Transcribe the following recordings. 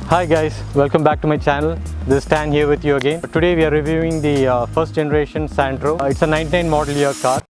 Hi guys, welcome back to my channel. This is Stan here with you again. Today we are reviewing the first generation Santro. It's a 99 model year car.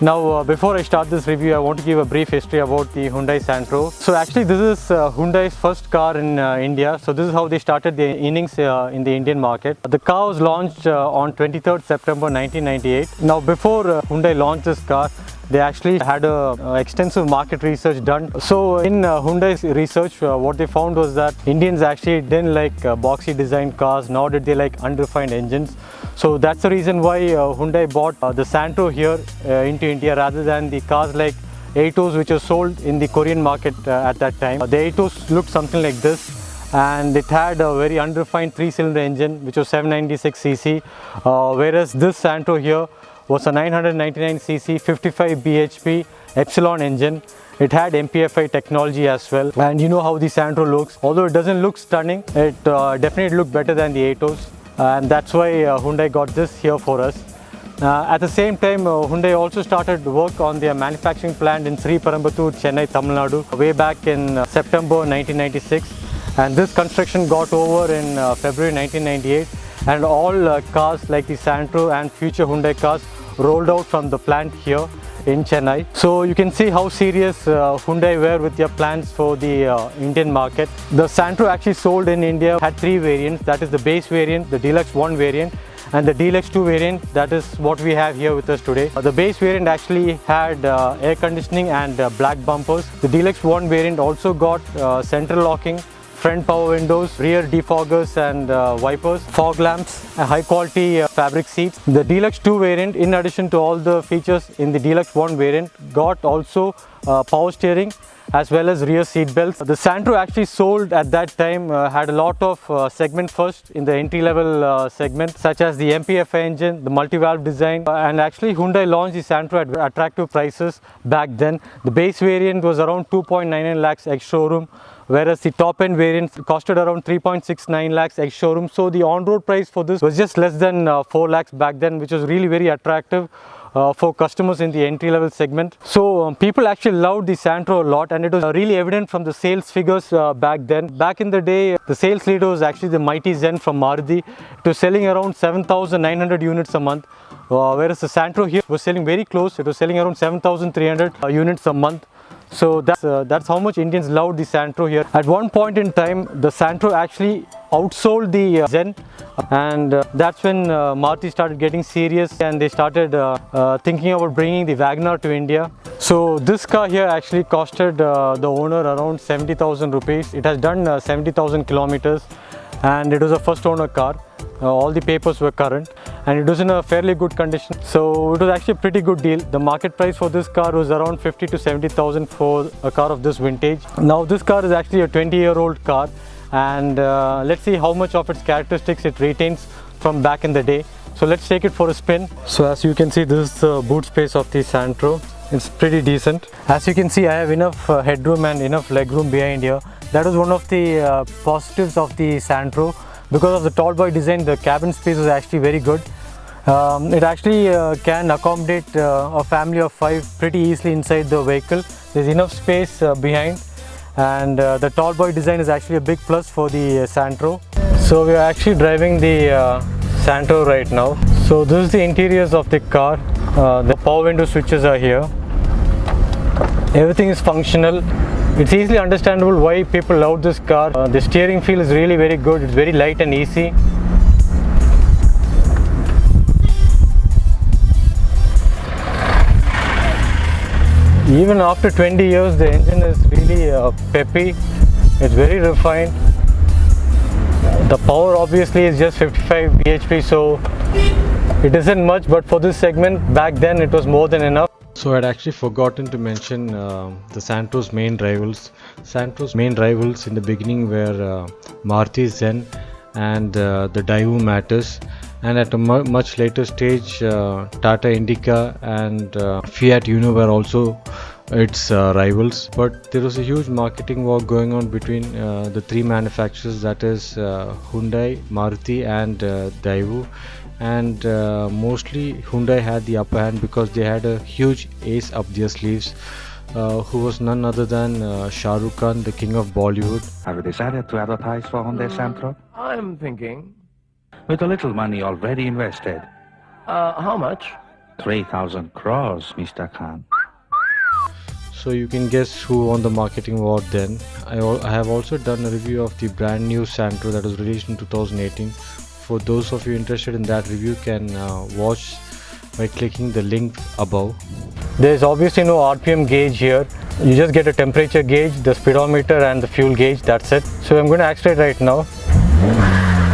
Now before I start this review, I want to give a brief history about the Hyundai Santro. So actually this is Hyundai's first car in India. So this is how they started their innings in the Indian market. The car was launched on 23rd September 1998. Now before Hyundai launched this car, they actually had a extensive market research done. So in Hyundai's research, what they found was that Indians actually didn't like boxy designed cars, nor did they like unrefined engines. So that's the reason why Hyundai bought the Santro here into India rather than the cars like Aetos which were sold in the Korean market at that time. The Aetos looked something like this, and it had a very unrefined 3-cylinder engine which was 796cc, whereas this Santro here was a 999cc 55 bhp Epsilon engine. It had MPFI technology as well, and you know how the Santro looks. Although it doesn't look stunning, it definitely looked better than the Aetos, and that's why Hyundai got this here for us. At the same time, Hyundai also started work on their manufacturing plant in Sri Perumbudur, Chennai, Tamil Nadu way back in September 1996, and this construction got over in February 1998, and all cars like the Santro and future Hyundai cars rolled out from the plant here in Chennai. So you can see how serious Hyundai were with their plans for the Indian market. The Santro actually sold in India had 3 variants, that is the base variant, the Deluxe 1 variant, and the Deluxe 2 variant, that is what we have here with us today. The base variant actually had air conditioning and black bumpers. The Deluxe 1 variant also got central locking, front power windows, rear defoggers and wipers, fog lamps, high quality fabric seats. The Deluxe 2 variant, in addition to all the features in the Deluxe 1 variant, got also power steering as well as rear seat belts. The Santro actually sold at that time had a lot of segment first in the entry level segment, such as the MPFI engine, the multi-valve design, and actually Hyundai launched the Santro at attractive prices back then. The base variant was around 2.99 lakhs ex-showroom, whereas the top end variant costed around 3.69 lakhs ex-showroom. So the on-road price for this was just less than 4 lakhs back then, which was really very attractive for customers in the entry-level segment. So people actually loved the Santro a lot, and it was really evident from the sales figures back then. Back in the day, the sales leader was actually the mighty Zen from Maruti. It was selling around 7,900 units a month, whereas the Santro here was selling very close. It was selling around 7,300 units a month. So that's how much Indians loved the Santro here. At one point in time, the Santro actually outsold the Zen, and that's when Maruti started getting serious and they started thinking about bringing the WagonR to India. So this car here actually costed the owner around 70,000 rupees. It has done 70,000 kilometers, and it was a first owner car. All the papers were current, and it was in a fairly good condition. So it was actually a pretty good deal. The market price for this car was around 50 to 70,000 for a car of this vintage. Now this car is actually a 20-year-old car, and let's see how much of its characteristics it retains from back in the day. So let's take it for a spin. So as you can see, this is the boot space of the Santro. It's pretty decent. As you can see, I have enough headroom and enough legroom behind here. That was one of the positives of the Santro. Because of the tall boy design, the cabin space is actually very good. It actually can accommodate a family of 5 pretty easily inside the vehicle. There's enough space behind, and the tall boy design is actually a big plus for the Santro. So we are actually driving the Santro right now. So this is the interiors of the car. The power window switches are here. Everything is functional. It's easily understandable why people love this car. The steering feel is really very good. It's very light and easy. Even after 20 years, the engine is really peppy. It's very refined. The power obviously is just 55 bhp, so it isn't much, but for this segment back then it was more than enough. So I'd actually forgotten to mention the Santro's main rivals. Santro's main rivals in the beginning were Maruti Zen and the Daewoo Matis, and at a much later stage Tata Indica and Fiat Uno were also its rivals. But there was a huge marketing war going on between the three manufacturers, that is Hyundai, Maruti and Daewoo, and mostly Hyundai had the upper hand because they had a huge ace up their sleeves, who was none other than Shah Rukh Khan, the king of Bollywood. Have you decided to advertise for Hyundai Santro? I'm thinking. With a little money already invested. How much? 3,000 crores, Mr. Khan. So you can guess who won the marketing war then. I have also done a review of the brand new Santro that was released in 2018. For those of you interested in that review, can watch by clicking the link above. There's obviously no RPM gauge here. You just get a temperature gauge, the speedometer and the fuel gauge, that's it. So I'm going to accelerate right now.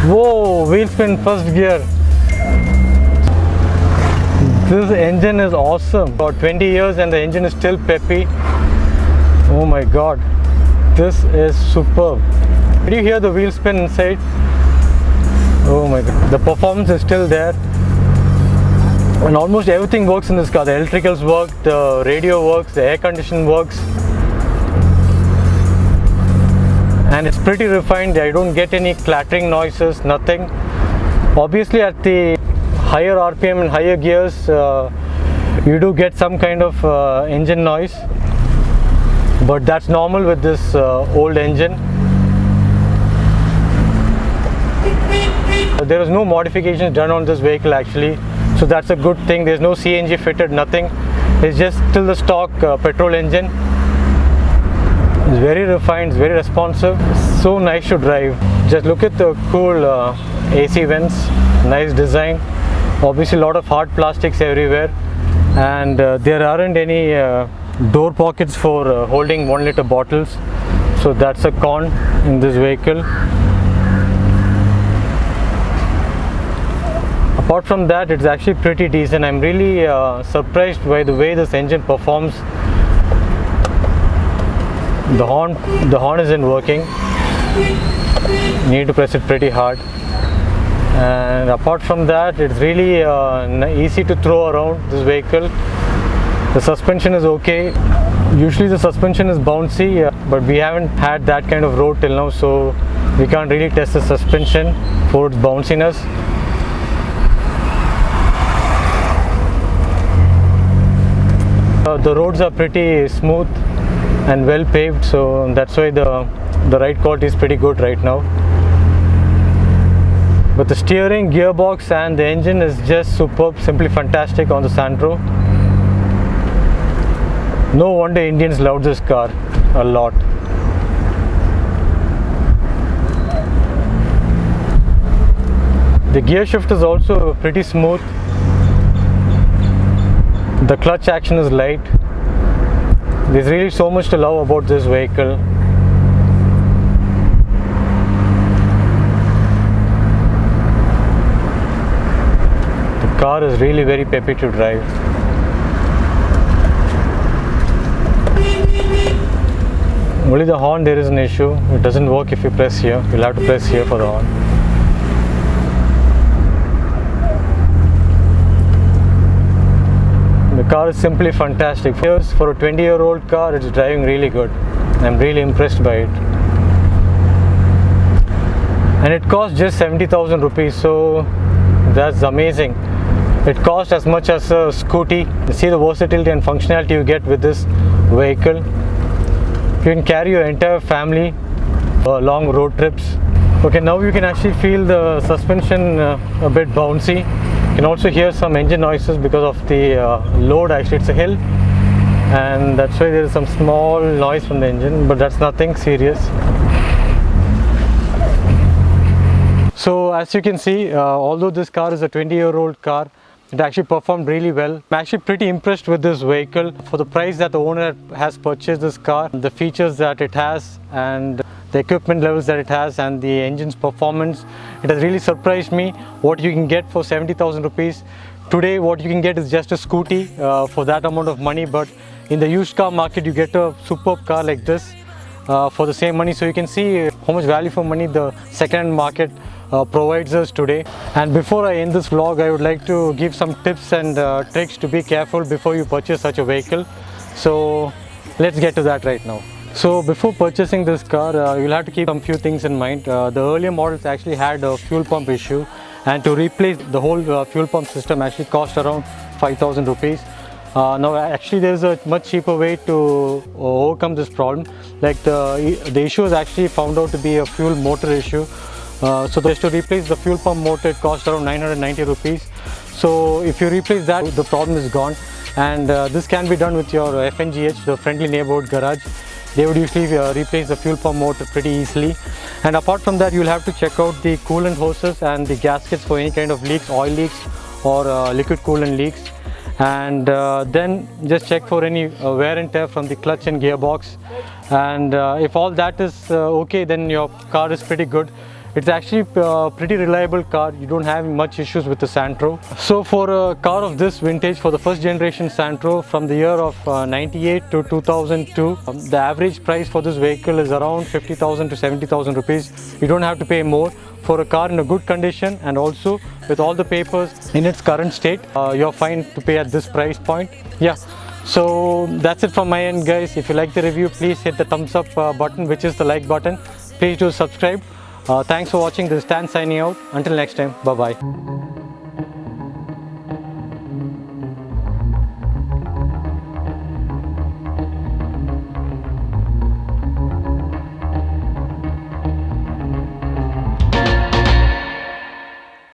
Whoa, wheel spin first gear. This engine is awesome. About 20 years and the engine is still peppy. Oh my god, this is superb. Did you hear the wheel spin inside? Oh my god, the performance is still there. And almost everything works in this car. The electricals work, the radio works, the air conditioning works. And it's pretty refined. I don't get any clattering noises, nothing. Obviously at the higher RPM and higher gears, you do get some kind of engine noise. But that's normal with this old engine. There is no modifications done on this vehicle actually. So that's a good thing. There's no CNG fitted, nothing. It's just still the stock petrol engine. It's very refined, it's very responsive, so nice to drive. Just look at the cool AC vents, nice design. Obviously a lot of hard plastics everywhere, and there aren't any door pockets for holding 1 liter bottles, so that's a con in this vehicle. Apart from that, it's actually pretty decent. I'm really surprised by the way this engine performs. The horn isn't working. You need to press it pretty hard. And apart from that, it's really easy to throw around this vehicle. The suspension is okay. Usually the suspension is bouncy, but we haven't had that kind of road till now, so we can't really test the suspension for its bounciness. The roads are pretty smooth and well paved, so that's why the ride quality is pretty good right now. But the steering, gearbox and the engine is just superb, simply fantastic on the Santro. No wonder Indians love this car a lot. The gear shift is also pretty smooth. The clutch action is light. There's really so much to love about this vehicle. The car is really very peppy to drive. Only the horn, there is an issue. It doesn't work if you press here. You'll have to press here for the horn. The car is simply fantastic. For a 20-year-old car, it's driving really good. I'm really impressed by it. And it costs just 70,000 rupees, so that's amazing. It costs as much as a scooty. You see the versatility and functionality you get with this vehicle. You can carry your entire family long road trips. Okay, now you can actually feel the suspension a bit bouncy. You can also hear some engine noises because of the load. Actually, it's a hill, and that's why there is some small noise from the engine, but that's nothing serious. So as you can see, although this car is a 20-year-old car, it actually performed really well. I'm actually pretty impressed with this vehicle. For the price that the owner has purchased this car, the features that it has and the equipment levels that it has and the engine's performance, it has really surprised me what you can get for 70,000 rupees. Today what you can get is just a scooty for that amount of money, but in the used car market you get a superb car like this for the same money. So you can see how much value for money the second-hand market provides us today. And before I end this vlog, I would like to give some tips and tricks to be careful before you purchase such a vehicle. So let's get to that right now. So before purchasing this car, you'll have to keep some few things in mind. The earlier models actually had a fuel pump issue, and to replace the whole fuel pump system actually cost around 5,000 rupees. Now actually there's a much cheaper way to overcome this problem. Like the issue is actually found out to be a fuel motor issue. So just to replace the fuel pump motor, it costs around 990 rupees. So if you replace that, the problem is gone. And this can be done with your FNGH, the Friendly Neighborhood Garage. They would usually replace the fuel pump motor pretty easily. And apart from that, you'll have to check out the coolant hoses and the gaskets for any kind of leaks, oil leaks or liquid coolant leaks. And then just check for any wear and tear from the clutch and gearbox. And if all that is okay, then your car is pretty good. It's actually a pretty reliable car. You don't have much issues with the Santro. So for a car of this vintage, for the first generation Santro from the year of 98 to 2002, the average price for this vehicle is around 50,000 to 70,000 rupees. You don't have to pay more. For a car in a good condition and also with all the papers in its current state, you're fine to pay at this price point. Yeah, so that's it from my end, guys. If you like the review, please hit the thumbs up button, which is the like button. Please do subscribe. Thanks for watching. This is Stan signing out. Until next time, bye bye.